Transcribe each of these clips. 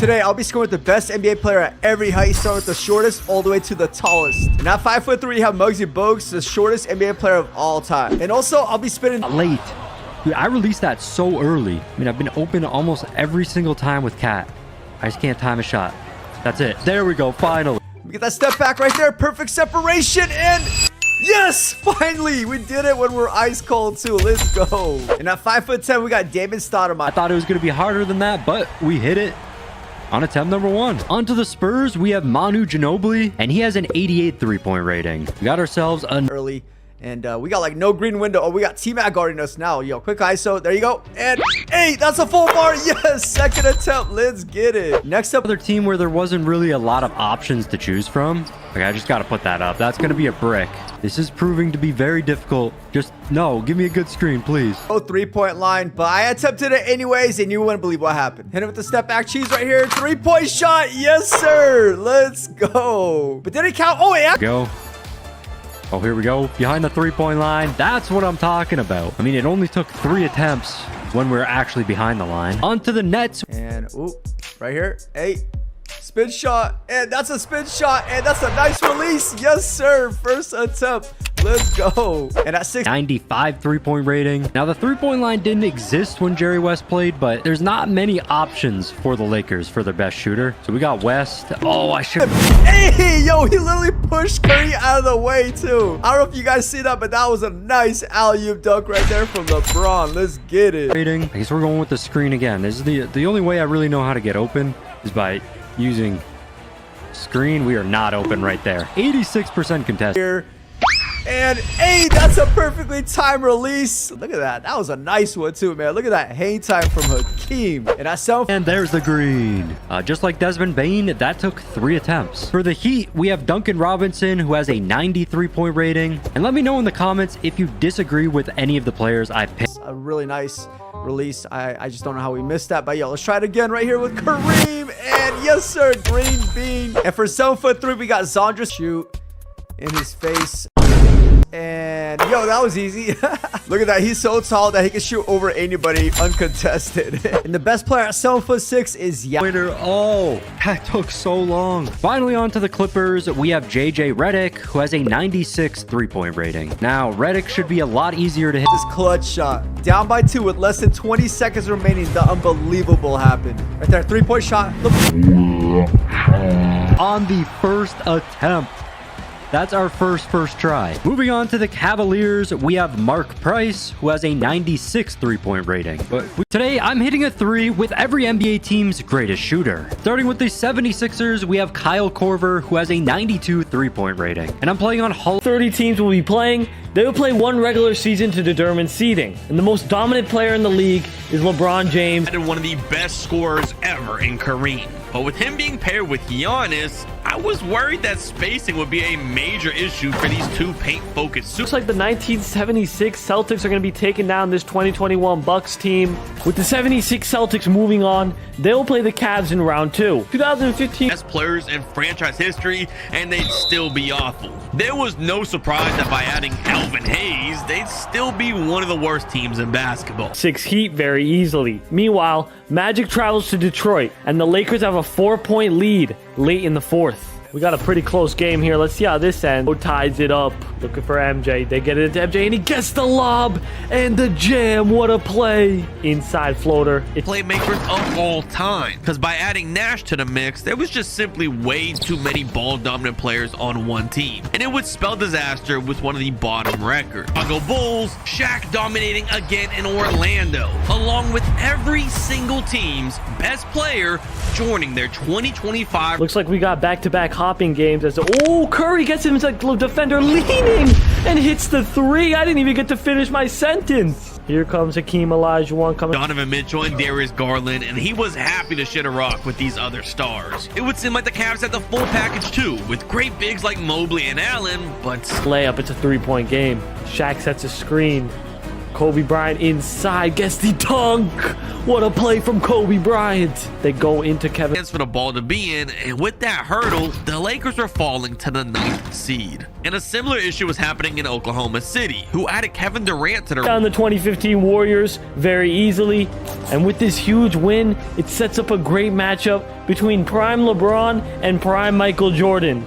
Today, I'll be scoring with the best NBA player at every height, starting with the shortest all the way to the tallest. And at 5'3", you have Muggsy Bogues, the shortest NBA player of all time. And also, I'll be spinning late. Dude, I released that so early. I mean, I've been open almost every single time with Cat. I just can't time a shot. That's it. There we go, finally. We get that step back right there. Perfect separation, and yes! Finally! We did it when we're ice cold, too. Let's go. And at 5'10", we got David Stoudemire. I thought it was going to be harder than that, but we hit it on attempt number 1. On to the Spurs, we have Manu Ginobili, and he has an 88 three-point rating. We got ourselves an early, and we got like no green window. Oh, we got T-Mac guarding us now. Yo, quick ISO. There you go. And hey, that's a full bar. Yes, second attempt. Let's get it. Next up, another team where there wasn't really a lot of options to choose from. Like, I just got to put that up. That's going to be a brick. This is proving to be very difficult. Just, no, give me a good screen, please. Oh, three-point line, but I attempted it anyways, and you wouldn't believe what happened. Hit it with the step back cheese right here. Three-point shot. Yes, sir. Let's go. But did it count? Oh, yeah. Go. Oh, here we go. Behind the three-point line. That's what I'm talking about. I mean, it only took 3 attempts when we were actually behind the line. On to the Nets. And, ooh, right here. Hey. Spin shot, and that's a spin shot, and that's a nice release. Yes, sir. First attempt. Let's go. And at 95 three-point rating. Now, the three-point line didn't exist when Jerry West played, but there's not many options for the Lakers for their best shooter. So we got West. Oh, I should. Hey, yo, he literally pushed Curry out of the way, too. I don't know if you guys see that, but that was a nice alley-oop dunk right there from LeBron. Let's get it. Rating. I guess we're going with the screen again. This is the only way I really know how to get open is by using screen. We are not open right there. 86% contested here. And hey, that's a perfectly timed release. Look at that. That was a nice one too, man. Look at that hang time from Hakeem. And that's so. And there's the green. Just like Desmond Bane, that took 3 attempts. For the Heat, we have Duncan Robinson, who has a 93-point rating. And let me know in the comments if you disagree with any of the players I picked. A really nice release. I just don't know how we missed that. But yo, let's try it again right here with Kareem. And yes, sir, green bean. And for 7'3", we got Zondra shoot in his face. And yo, that was easy. Look at that. He's so tall that he can shoot over anybody uncontested. And the best player at 7'6" is Winner. Oh, that took so long. Finally, on to the Clippers. We have JJ Redick, who has a 96 three-point rating. Now, Redick should be a lot easier to hit. This clutch shot. Down by 2 with less than 20 seconds remaining. The unbelievable happened. Right there, three-point shot. Look. On the first attempt. That's our first try. Moving on to the Cavaliers, we have Mark Price, who has a 96 three-point rating. But today, I'm hitting a 3 with every NBA team's greatest shooter. Starting with the 76ers, we have Kyle Korver, who has a 92 three-point rating. And I'm playing on 30 teams will be playing. They will play 1 regular season to determine seeding. And the most dominant player in the league is LeBron James. And one of the best scorers ever in Kareem. But with him being paired with Giannis, I was worried that spacing would be a major issue for these 2 paint-focused. Looks like the 1976 Celtics are going to be taking down this 2021 Bucks team. With the 76 Celtics moving on, they'll play the Cavs in round 2. 2015 best players in franchise history, and they'd still be awful. There was no surprise that by adding Elvin Hayes, they'd still be one of the worst teams in basketball. 6 Heat very easily. Meanwhile, Magic travels to Detroit, and the Lakers have a 4-point lead late in the 4th. We got a pretty close game here. Let's see how this ends. Ties it up. Looking for MJ. They get it into MJ, and he gets the lob and the jam. What a play. Inside floater. Playmakers of all time. Because by adding Nash to the mix, there was just simply way too many ball-dominant players on one team. And it would spell disaster with one of the bottom records. Chicago Bulls, Shaq dominating again in Orlando. Along with every single team's best player joining their 2025. Looks like we got back-to-back hopping games as Curry gets him as a defender leaning and hits the 3. I didn't even get to finish my sentence. Here comes Hakeem Olajuwon coming. Donovan Mitchell and Darius Garland, and he was happy to shit a rock with these other stars. It would seem like the Cavs had the full package too, with great bigs like Mobley and Allen, but layup. It's a 3-point game. Shaq sets a screen. Kobe Bryant inside, gets the dunk. What a play from Kobe Bryant. They go into Kevin. For the ball to be in, and with that hurdle, the Lakers were falling to the 9th seed. And a similar issue was happening in Oklahoma City, who added Kevin Durant to Down the 2015 Warriors very easily. And with this huge win, it sets up a great matchup between prime LeBron and prime Michael Jordan.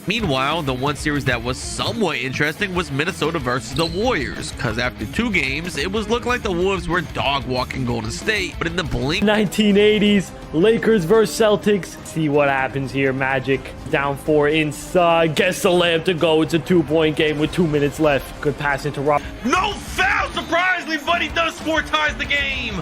Meanwhile, the one series that was somewhat interesting was Minnesota versus the Warriors, because after 2 games, it was looking like the Wolves were dog-walking Golden State, but in the blink 1980s, Lakers versus Celtics. See what happens here. Magic down 4 inside, gets the layup to go. It's a 2-point game with 2 minutes left. Good pass into Rob. No foul, surprisingly, but he does score, ties the game.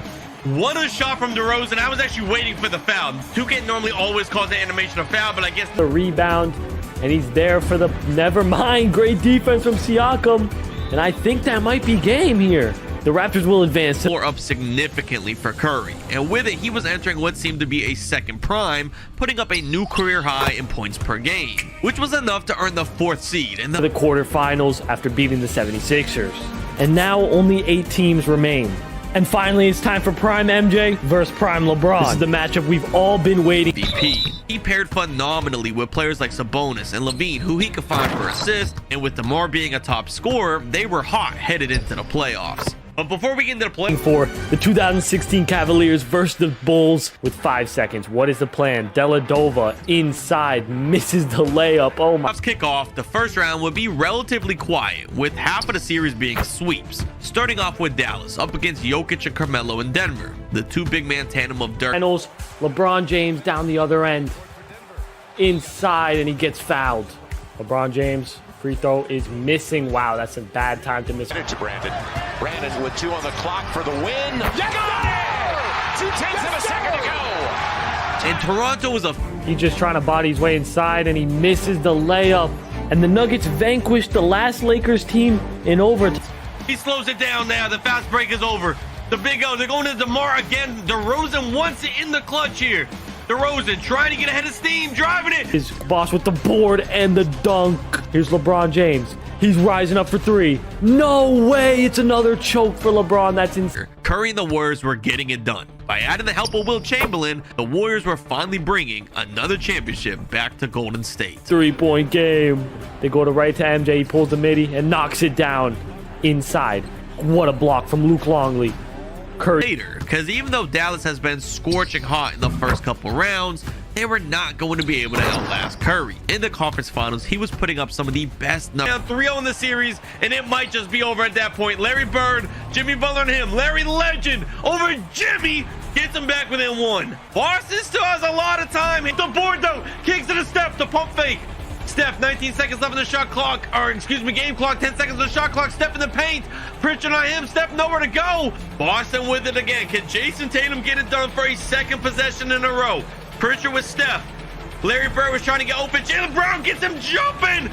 What a shot from DeRozan. I was actually waiting for the foul. 2K normally always calls the animation a foul, but I guess the rebound. And he's there for the never mind. Great defense from Siakam. And I think that might be game here. The Raptors will advance. Score up significantly for Curry. And with it, he was entering what seemed to be a second prime, putting up a new career high in points per game, which was enough to earn the 4th seed in the quarterfinals after beating the 76ers. And now only 8 teams remain. And finally, it's time for Prime MJ versus Prime LeBron. This is the matchup we've all been waiting. MVP. He paired phenomenally with players like Sabonis and Levine, who he could find for assists, and with DeMar being a top scorer, they were hot headed into the playoffs. But before we get into the play for the 2016 Cavaliers versus the Bulls with 5 seconds. What is the plan? Deladova inside, misses the layup. Oh my. Kickoff, the first round would be relatively quiet, with half of the series being sweeps. Starting off with Dallas up against Jokic and Carmelo in Denver, the 2 big man tandem of Dirk. Finals, LeBron James down the other end, inside, and he gets fouled. LeBron James. Free throw is missing. Wow, that's a bad time to miss. To Brandon. Brandon with 2 on the clock for the win. Got it! 2/10 of a second to go. And Toronto was He's just trying to body his way inside, and he misses the layup. And the Nuggets vanquished the last Lakers team in overtime. He slows it down now. The fast break is over. The Big O, they're going to DeMar again. DeRozan wants it in the clutch here. DeRozan trying to get ahead of steam, driving it. His boss with the board and the dunk. Here's LeBron James. He's rising up for 3. No way. It's another choke for LeBron. That's insane. Curry and the Warriors were getting it done. By adding the help of Will Chamberlain, the Warriors were finally bringing another championship back to Golden State. 3-point game. They go to right to MJ. He pulls the midi and knocks it down inside. What a block from Luke Longley. Curry. Because even though Dallas has been scorching hot in the first couple rounds, they were not going to be able to outlast Curry. In the conference finals, he was putting up some of the best numbers. 3-0 in the series, and it might just be over at that point. Larry Bird, Jimmy Butler and him. Larry the Legend over Jimmy gets him back within 1. Boston still has a lot of time. Hit the board though. Kicks to the step, the pump fake. Steph, 19 seconds left in the shot clock, or excuse me, game clock, 10 seconds on the shot clock. Steph in the paint. Pritchard on him. Steph nowhere to go. Boston with it again. Can Jason Tatum get it done for a 2nd possession in a row? Pritchard with Steph. Larry Bird was trying to get open. Jaylen Brown gets him jumping.